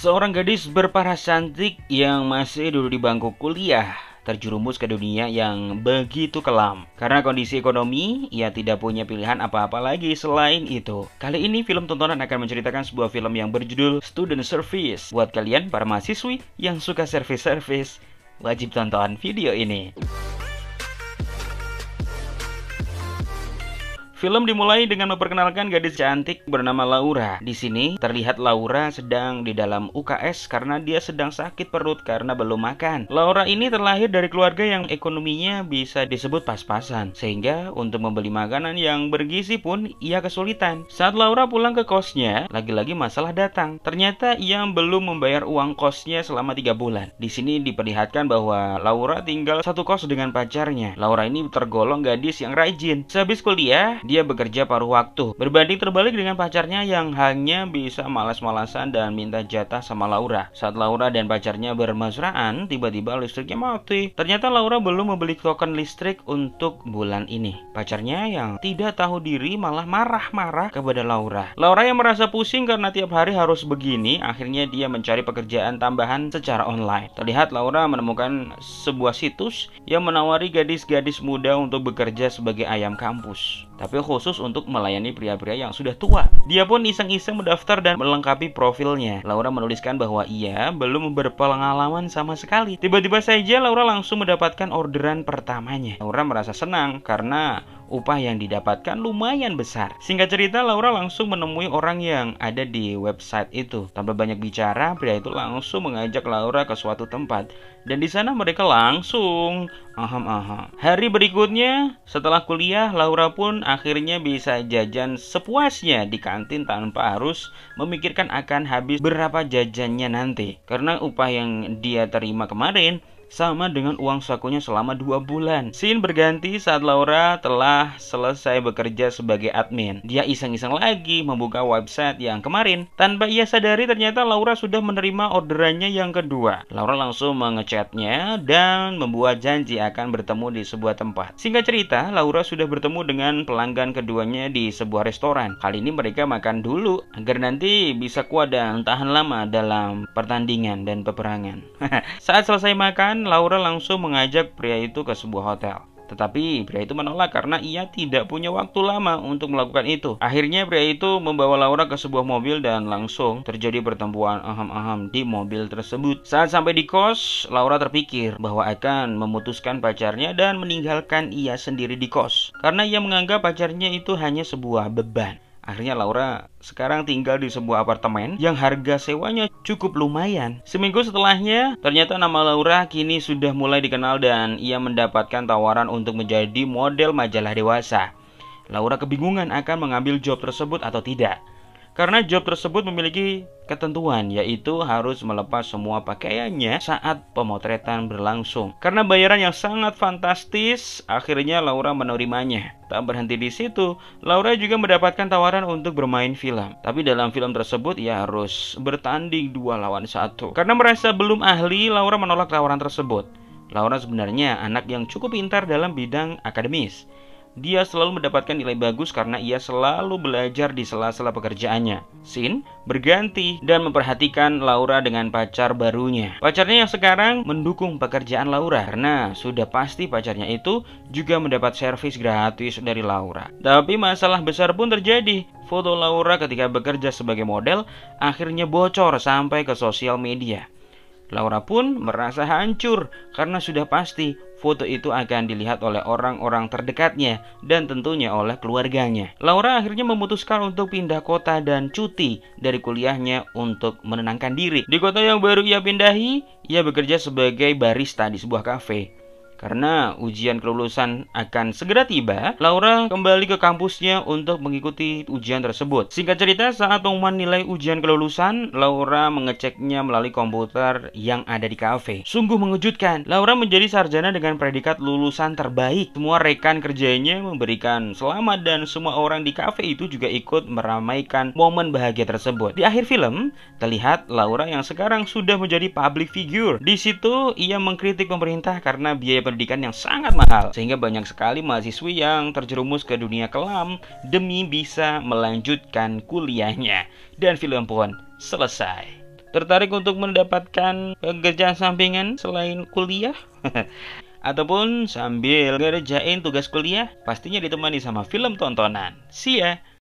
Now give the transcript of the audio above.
Seorang gadis berparas cantik yang masih duduk di bangku kuliah terjerumus ke dunia yang begitu kelam. Karena kondisi ekonomi, ia tidak punya pilihan apa-apa lagi selain itu. Kali ini film tontonan akan menceritakan sebuah film yang berjudul Student Service. Buat kalian para mahasiswi yang suka service-service, wajib tonton video ini. Film dimulai dengan memperkenalkan gadis cantik bernama Laura. Di sini terlihat Laura sedang di dalam UKS karena dia sedang sakit perut karena belum makan. Laura ini terlahir dari keluarga yang ekonominya bisa disebut pas-pasan, sehingga untuk membeli makanan yang bergizi pun ia kesulitan. Saat Laura pulang ke kosnya, lagi-lagi masalah datang. Ternyata ia belum membayar uang kosnya selama 3 bulan. Di sini diperlihatkan bahwa Laura tinggal satu kos dengan pacarnya. Laura ini tergolong gadis yang rajin. Sehabis kuliah, dia bekerja paruh waktu. Berbanding terbalik dengan pacarnya yang hanya bisa malas-malasan dan minta jatah sama Laura. Saat Laura dan pacarnya bermesraan, tiba-tiba listriknya mati. Ternyata Laura belum membeli token listrik untuk bulan ini. Pacarnya yang tidak tahu diri malah marah-marah kepada Laura. Laura yang merasa pusing karena tiap hari harus begini, akhirnya dia mencari pekerjaan tambahan secara online. Terlihat Laura menemukan sebuah situs yang menawari gadis-gadis muda untuk bekerja sebagai ayam kampus, tapi khusus untuk melayani pria-pria yang sudah tua. Dia pun iseng-iseng mendaftar dan melengkapi profilnya. Laura menuliskan bahwa ia belum berpengalaman sama sekali. Tiba-tiba saja Laura langsung mendapatkan orderan pertamanya. Laura merasa senang karena upah yang didapatkan lumayan besar. Singkat cerita, Laura langsung menemui orang yang ada di website itu. Tanpa banyak bicara, pria itu langsung mengajak Laura ke suatu tempat. Dan di sana mereka langsung Hari berikutnya, setelah kuliah, Laura pun akhirnya bisa jajan sepuasnya di kantin tanpa harus memikirkan akan habis berapa jajannya nanti. Karena upah yang dia terima kemarin sama dengan uang sakunya selama 2 bulan. Scene berganti saat Laura telah selesai bekerja sebagai admin. Dia iseng-iseng lagi membuka website yang kemarin. Tanpa ia sadari, ternyata Laura sudah menerima orderannya yang kedua. Laura langsung mengechatnya dan membuat janji akan bertemu di sebuah tempat. Singkat cerita, Laura sudah bertemu dengan pelanggan keduanya di sebuah restoran. Kali ini mereka makan dulu agar nanti bisa kuat dan tahan lama dalam pertandingan dan peperangan. Saat selesai makan, Laura langsung mengajak pria itu ke sebuah hotel. Tetapi pria itu menolak karena ia tidak punya waktu lama untuk melakukan itu. Akhirnya pria itu membawa Laura ke sebuah mobil dan langsung terjadi pertempuran di mobil tersebut. Saat sampai di kos, Laura terpikir bahwa akan memutuskan pacarnya dan meninggalkan ia sendiri di kos, karena ia menganggap pacarnya itu hanya sebuah beban. Akhirnya Laura sekarang tinggal di sebuah apartemen yang harga sewanya cukup lumayan. Seminggu setelahnya, ternyata nama Laura kini sudah mulai dikenal dan ia mendapatkan tawaran untuk menjadi model majalah dewasa. Laura kebingungan akan mengambil job tersebut atau tidak, karena job tersebut memiliki ketentuan, yaitu harus melepas semua pakaiannya saat pemotretan berlangsung. Karena bayaran yang sangat fantastis, akhirnya Laura menerimanya. Tak berhenti di situ, Laura juga mendapatkan tawaran untuk bermain film. Tapi dalam film tersebut ia harus bertanding 2 lawan 1. Karena merasa belum ahli, Laura menolak tawaran tersebut. Laura sebenarnya anak yang cukup pintar dalam bidang akademis. Dia selalu mendapatkan nilai bagus karena ia selalu belajar di sela-sela pekerjaannya. Scene berganti dan memperhatikan Laura dengan pacar barunya. Pacarnya yang sekarang mendukung pekerjaan Laura karena sudah pasti pacarnya itu juga mendapat servis gratis dari Laura. Tapi masalah besar pun terjadi. Foto Laura ketika bekerja sebagai model akhirnya bocor sampai ke sosial media. Laura pun merasa hancur karena sudah pasti foto itu akan dilihat oleh orang-orang terdekatnya dan tentunya oleh keluarganya. Laura akhirnya memutuskan untuk pindah kota dan cuti dari kuliahnya untuk menenangkan diri. Di kota yang baru ia pindahi, ia bekerja sebagai barista di sebuah kafe. Karena ujian kelulusan akan segera tiba, Laura kembali ke kampusnya untuk mengikuti ujian tersebut. Singkat cerita, saat pengumuman nilai ujian kelulusan, Laura mengeceknya melalui komputer yang ada di kafe. Sungguh mengejutkan, Laura menjadi sarjana dengan predikat lulusan terbaik. Semua rekan kerjanya memberikan selamat dan semua orang di kafe itu juga ikut meramaikan momen bahagia tersebut. Di akhir film, terlihat Laura yang sekarang sudah menjadi public figure. Di situ, ia mengkritik pemerintah karena biaya pendidikan yang sangat mahal, sehingga banyak sekali mahasiswi yang terjerumus ke dunia kelam demi bisa melanjutkan kuliahnya. Dan film pun selesai. Tertarik untuk mendapatkan pekerjaan sampingan selain kuliah? Ataupun sambil ngerjain tugas kuliah? Pastinya ditemani sama film tontonan. See ya!